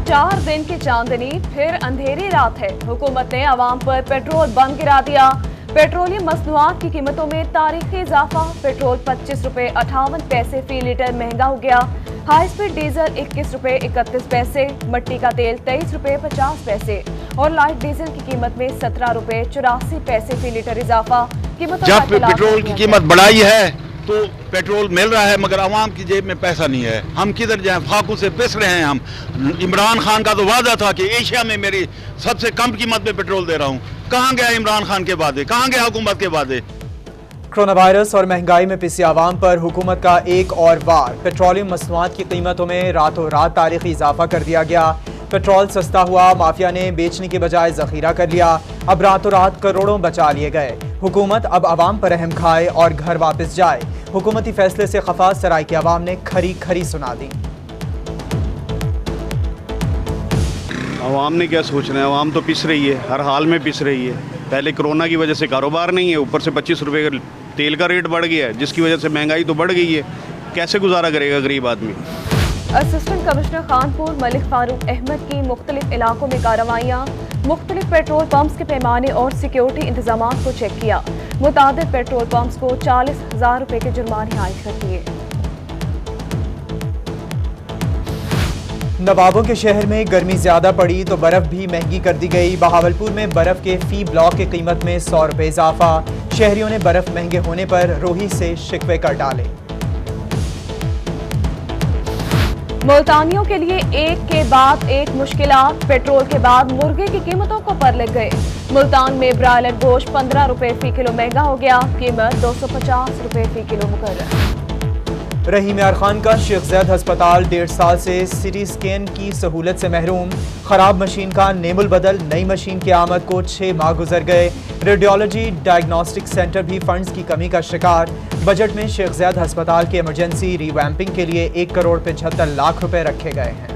4 दिन की चांदनी फिर अंधेरी रात है। हुकूमत ने आवाम पर पेट्रोल बम गिरा दिया। पेट्रोलियम मसनूआत की कीमतों में तारीखी इजाफा। पेट्रोल 25 रुपए 58 पैसे फी लीटर महंगा हो गया। हाई स्पीड डीजल 21 रुपए 31 पैसे, मट्टी का तेल 23 रुपए 50 पैसे और लाइट डीजल की कीमत में 17 रुपए 84 पैसे फी लीटर इजाफा। जब पेट्रोल की कीमत बढ़ाई है तो पेट्रोल मिल रहा है मगर आवाम की जेब में पैसा नहीं है। हम किधर जाएं, फाकू से पिस रहे हैं हम। इमरान खान का तो वादा था कि एशिया में मेरी सबसे कम कीमत में पेट्रोल दे रहा हूँ। कहाँ गया इमरान खान के वादे, कहाँ गया हुकूमत के वादे। कोरोना वायरस और महंगाई में पिसी आवाम पर हुकूमत का एक और वार। पेट्रोलियम मसनूआत की कीमतों में रातों रात तारीखी इजाफा कर दिया गया। पेट्रोल सस्ता हुआ, माफिया ने बेचने के बजाय जखीरा कर लिया। अब रातों रात करोड़ों बचा लिए गए। हुकूमत अब आवाम पर रहम खाए और घर वापस जाए। हुकूमती फैसले से खफा सराय की आवाम ने खरी खरी सुना दी। आवाम ने क्या सोचना है, आवाम तो पिस रही है, हर हाल में पिस रही है। पहले कोरोना की वजह से कारोबार नहीं है, ऊपर से 25 रुपए का तेल का रेट बढ़ गया है, जिसकी वजह से महंगाई तो बढ़ गई है। कैसे गुजारा करेगा गरीब आदमी। असिस्टेंट कमिश्नर खानपुर मलिक फारूक अहमद की मुख्तलिफ इलाकों में कार्रवाइयाँ। मुख्तलिफ पेट्रोल पंप्स के पैमाने और सिक्योरिटी इंतजाम को चेक किया। मुतादिद पेट्रोल पंप्स को 40,000 रुपए के जुर्माने आयद कर दिए। नवाबों के शहर में गर्मी ज्यादा पड़ी तो बर्फ भी महंगी कर दी गई। बहावलपुर में बर्फ के फी ब्लॉक की कीमत में 100 रुपए इजाफा। शहरियों ने बर्फ महंगे होने पर रोही से शिकवे कर डाले। मुल्तानियों के लिए एक के बाद एक मुश्किलात। पेट्रोल के बाद मुर्गे की कीमतों को पर लग गए। मुल्तान में ब्रायलर गोश्त 15 रुपए फी किलो महंगा हो गया। कीमत 250 रुपए फी किलो मुकर्रर। रहीम यार खान का शेख ज़ैद अस्पताल 1.5 साल से सिटी स्कैन की सहूलत से महरूम। खराब मशीन का नेमुल बदल, नई मशीन की आमद को 6 माह गुजर गए। रेडियोलॉजी डायग्नोस्टिक सेंटर भी फंड्स की कमी का शिकार। बजट में शेख ज़ैद अस्पताल की इमरजेंसी रिवैम्पिंग के लिए 1 करोड़ 75 लाख रुपए रखे गए हैं।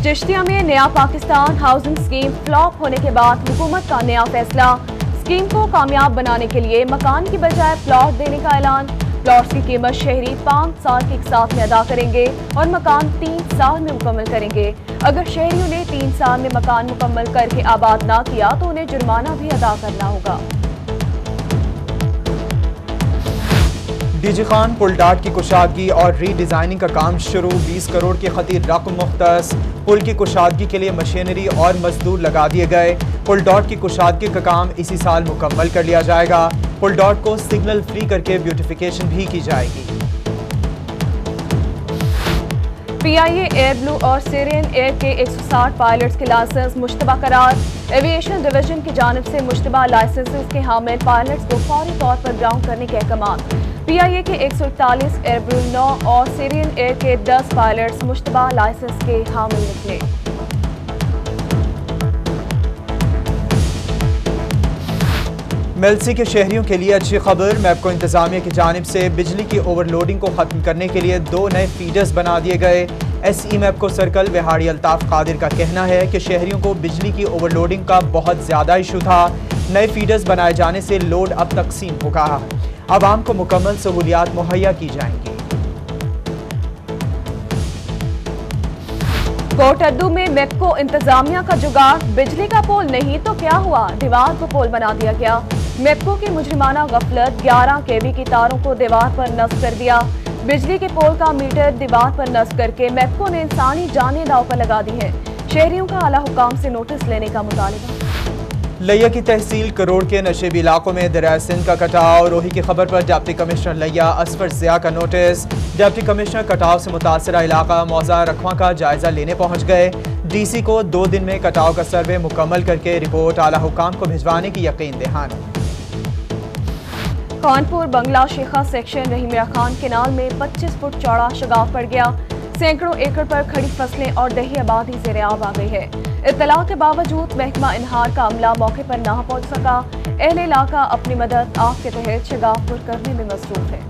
चिश्तिया में नया पाकिस्तान हाउसिंग स्कीम फ्लॉप होने के बाद हुकूमत का नया फैसला। स्कीम को कामयाब बनाने के लिए मकान की बजाय प्लॉट देने का ऐलान। प्लॉट्स की कीमत शहरी 5 साल के साथ में अदा करेंगे और मकान 3 साल में मुकम्मल करेंगे। अगर शहरियों ने 3 साल में मकान मुकम्मल करके आबाद ना किया तो उन्हें जुर्माना भी अदा करना होगा। डीजी खान पुल डाट की कुशादगी और रीडिजाइनिंग का काम शुरू। 20 करोड़ की खती रकम मुख्तस। पुल की कुशादगी के लिए मशीनरी और मजदूर लगा दिए गए। पुल डॉट की कुशादगी का काम इसी साल मुकम्मल कर लिया जाएगा। पुल डॉट को सिग्नल फ्री करके ब्यूटिफिकेशन भी की जाएगी। PIA एयर ब्लू और सिरियन एयर के 160 पायलट्स के लाइसेंस मुश्तबा करार। एविएशन डिवीजन की जानिब से मुश्तबा लाइसेंसेस के हामिल पायलट्स को फौरी तौर पर ग्राउंड करने के अहकाम। PIA के 141 एयर ब्लू 9 और सिरियन एयर के 10 पायलट्स मुश्तबा लाइसेंस के हामिल निकले। मेलसी के शहरियों के लिए अच्छी खबर। मैपको इंतजामिया की जानिब से बिजली की ओवरलोडिंग को खत्म करने के लिए 2 नए फीडर्स बना दिए गए। SE मैपको सर्कल विहाड़ी अल्ताफ कादिर का कहना है कि शहरियों को बिजली की ओवरलोडिंग का बहुत ज्यादा इशू था। नए फीडर्स बनाए जाने से लोड अब तकसीम होगा। आवाम को मुकम्मल सहूलियात मुहैया की जाएंगी। कोटअद्दू में मैपको इंतजामिया का जुगाड़। बिजली का पोल नहीं तो क्या हुआ, दीवार को पोल बना दिया गया। मैपको की मुजरिमाना गफलत 11 kV की तारों को दीवार पर नस्ब कर दिया। बिजली के पोल का मीटर दीवार पर नस्ब करके मैपको ने इंसानी जानें दांव पर लगा दी है। शहरियों का आला हुकाम से नोटिस लेने का मुतालिबा। लिया की तहसील करोड़ के नशेबी इलाकों में दरिया सिंध का कटाव। रोही की खबर पर डिप्टी कमिश्नर लिया असफर ज़िया का नोटिस। डिप्टी कमिश्नर कटाव से मुतासरा इलाका मौजा रखवा का जायजा लेने पहुंच गए। DC को 2 दिन में कटाव का सर्वे मुकम्मल करके रिपोर्ट आला हुकाम को भिजवाने की यकीन दहानी। कानपुर बंगला शेखा सेक्शन रहीमिया खान केनाल में 25 फुट चौड़ा शगाफ पड़ गया। सैकड़ों एकड़ पर खड़ी फसलें और दही आबादी ज़ेर-ए-आब आ गई है। इत्तला के बावजूद महकमा इनहार का अमला मौके पर ना पहुंच सका। अहले इलाका अपनी मदद आग के तहत शगाफ पुर करने में मसरूफ है।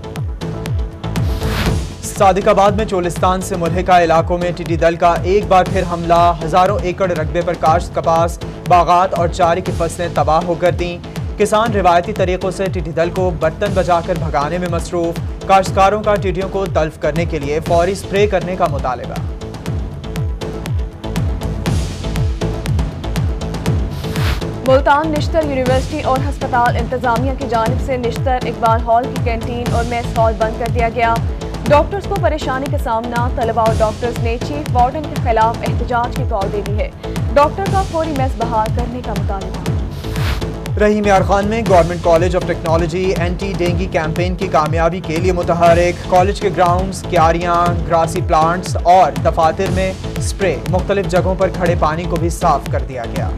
सादिकाबाद में चोलिस्तान से मुल्हिका इलाकों में टिड्डी दल का एक बार फिर हमला। हजारों एकड़ रकबे पर काश्त, कपास, बागात और चारे की फसलें तबाह होकर दी। किसान रिवायती तरीकों से टिड्डी दल को बर्तन बजाकर भगाने में मसरूफ। काश्तकारों का टिड्डियों को तल्फ करने के लिए फौरी स्प्रे करने का मुतालबा। मुल्तान निश्तर यूनिवर्सिटी और हस्पताल इंतजामिया की जानिब से निश्तर इकबाल हॉल की कैंटीन और मेस हॉल बंद कर दिया गया। डॉक्टर्स को परेशानी का सामना, तलबा और डॉक्टर्स ने चीफ वार्डन के खिलाफ एहतजाज की कॉल दे दी है। डॉक्टर का फौरी मेस बहाल करने का मुतालबा। रहीम यार खान में government college of technology anti dengue campaign की कामयाबी के लिए मुतहरिक। कॉलेज के ग्राउंड्स, क्यारियां, ग्रासी प्लांट्स और दफातर में स्प्रे, मुख्तलिफ जगहों पर खड़े पानी को भी साफ कर दिया गया।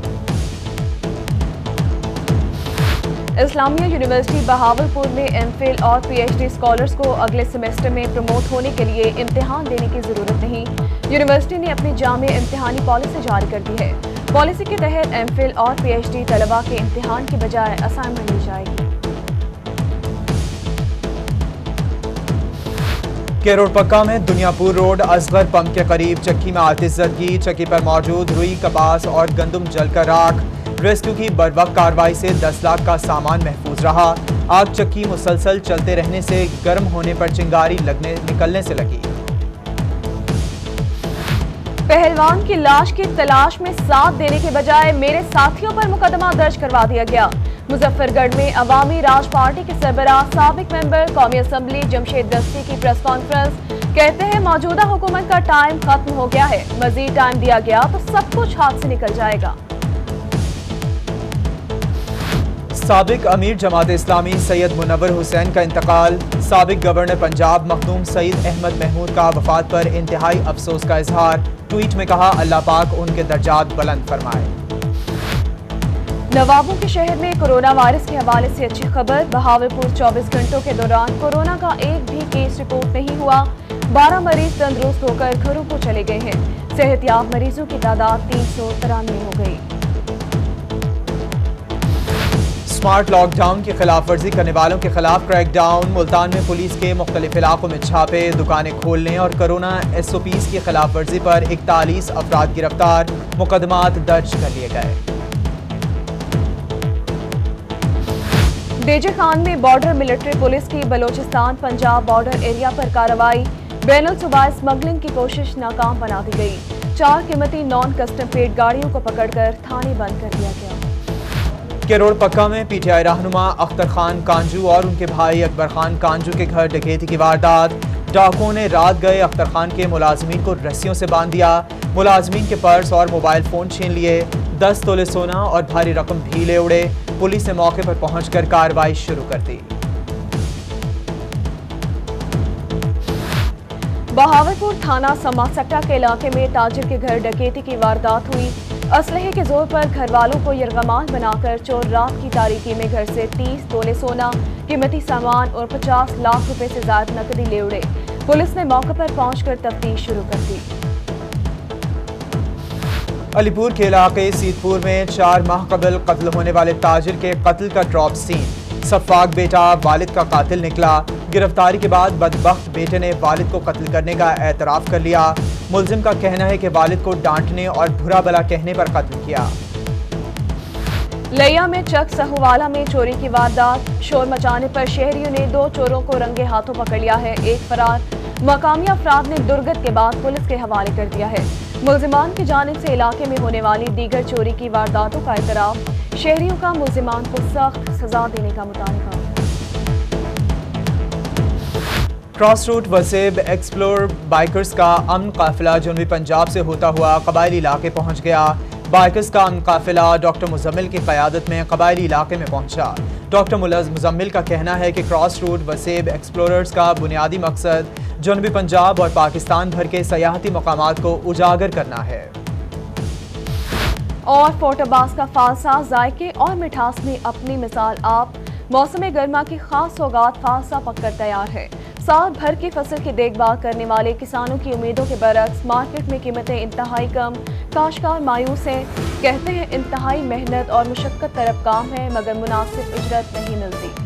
इस्लामिया यूनिवर्सिटी बहावलपुर में एमफिल और पीएचडी स्कॉलर्स को अगले सेमेस्टर में प्रमोट होने के लिए इम्तिहान देने की जरूरत नहीं। यूनिवर्सिटी ने अपनी जामे इम्तिहानी पॉलिसी जारी कर दी है। पॉलिसी के तहत एमफिल और पीएचडी तलबा के इम्तिहान की बजाय असाइनमेंट ली जाएगी। केरोड़ पक्का में दुनियापुर रोड असगर पंप के करीब चक्की में आतिशज़दगी। चक्की पर मौजूद रुई, कपास और गंदम जलकर राख। रेस्क्यू की बरवक्त कार्रवाई से 10 लाख का सामान महफूज रहा। आग चक्की मुसलसल चलते रहने से गर्म होने पर चिंगारी निकलने से लगी। पहलवान की लाश की तलाश में साथ देने के बजाय मेरे साथियों पर मुकदमा दर्ज करवा दिया गया। मुजफ्फरगढ़ में अवामी राज पार्टी के सरबराह साबिक मेंबर कौमी असम्बली जमशेद दस्ती की प्रेस कॉन्फ्रेंस। कहते हैं मौजूदा हुकूमत का टाइम खत्म हो गया है, मजीद टाइम दिया गया तो सब कुछ हाथ से निकल जाएगा। साबिक अमीर जमात इस्लामी सैयद मुनव्वर हुसैन का इंतकाल। साबिक गवर्नर पंजाब मखदूम सईद अहमद महमूद का वफात पर इंतहाई अफसोस का इजहार। ट्वीट में कहा, अल्लाह पाक उनके दर्जात बुलंद फरमाए। नवाबों के शहर में कोरोना वायरस के हवाले से अच्छी खबर। बहावलपुर 24 घंटों के दौरान कोरोना का एक भी केस रिपोर्ट नहीं हुआ। 12 मरीज तंदुरुस्त होकर घरों को चले गए हैं। सेहतयाब मरीजों की तादाद 393 हो गई। स्मार्ट लॉकडाउन की खिलाफ वर्जी करने वालों के खिलाफ क्रैकडाउन। मुल्तान में पुलिस के मुख्तलिफ इलाकों में छापे, दुकानें खोलने और कोरोना SOPs की खिलाफ वर्जी पर 41 अफराद गिरफ्तार, मुकदमात दर्ज कर लिए गए। डीजे खान में बॉर्डर मिलिट्री पुलिस की बलोचिस्तान पंजाब बॉर्डर एरिया पर कार्रवाई। बैनुल सूबाई स्मगलिंग की कोशिश नाकाम बना दी गई। 4 कीमती नॉन कस्टम पेड गाड़ियों को पकड़कर थाने बंद कर दिया गया। केरोड़ पक्का में PTI रहनुमा अख्तर खान कांजू और उनके भाई अकबर खान कांजू के घर डकैती की वारदात। डाकुओं ने रात गए अख्तर खान के मुलाजमीन को रस्सियों से बांध दिया। मुलाजमीन के पर्स और मोबाइल फोन छीन लिए। 10 तोले सोना और भारी रकम भी ले उड़े। पुलिस ने मौके पर पहुंचकर कार्रवाई शुरू कर दी। बहावलपुर थाना समासट्टा के इलाके में ताजिर के घर डकैती की वारदात हुई। असलहे के जोर पर घर वालों को यरगमाल बनाकर चोर रात की तारीकी में घर से 30 तोले सोना, कीमती सामान और 50 लाख रुपए से ज्यादा नकदी ले उड़े। पुलिस ने मौके पर पहुंचकर तफ्तीश शुरू कर दी। अलीपुर के इलाके सीतपुर में 4 माह कबल कत्ल होने वाले ताजिर के कत्ल का ड्रॉप सीन। सफाक बेटा वालिद का कातिल निकला। गिरफ्तारी के बाद बदबख्त बेटे ने वालिद को कत्ल करने का एतराफ कर लिया। मुलजिम का कहना है कि वालिद को डांटने और बुरा भला कहने पर कत्ल किया। लिया में चक सहुवाला में चोरी की वारदात। शोर मचाने पर शहरियों ने 2 चोरों को रंगे हाथों पकड़ लिया है, एक फरार। मकामी अफराद ने दुर्गत के बाद पुलिस के हवाले कर दिया है। मुलजिमान की जानिब से इलाके में होने वाली दीगर चोरी की वारदातों का एतराफ। शहरियों का मुलजिमान को सख्त सजा देने का मुतालबा। Cross root Waseb explore bikers का अमन काफिला जनूबी पंजाब से होता हुआ कबायली इलाके पहुंच गया। बाइकर्स का अमन काफिला डॉक्टर मुजम्मिल की क़यादत में कबायली इलाके में पहुंचा। डॉक्टर मुजम्मिल का कहना है कि क्रॉस रूट वसेब एक्सप्लोरर्स का बुनियादी मकसद जनूबी पंजाब और पाकिस्तान भर के सयाहती मकामात को उजागर करना है। और फोर्ट अब्बास का फालसा जायके और मिठास में अपनी मिसाल आप। मौसम गर्मा की खास सौगात फालसा पककर तैयार है। साल भर की फसल की देखभाल करने वाले किसानों की उम्मीदों के बरक्स मार्केट में कीमतें इंतहाई कम। काश्तकार मायूस हैं, कहते हैं इंतहाई मेहनत और मुशक्कत तरफ काम है मगर मुनासिब उजरत नहीं मिलती।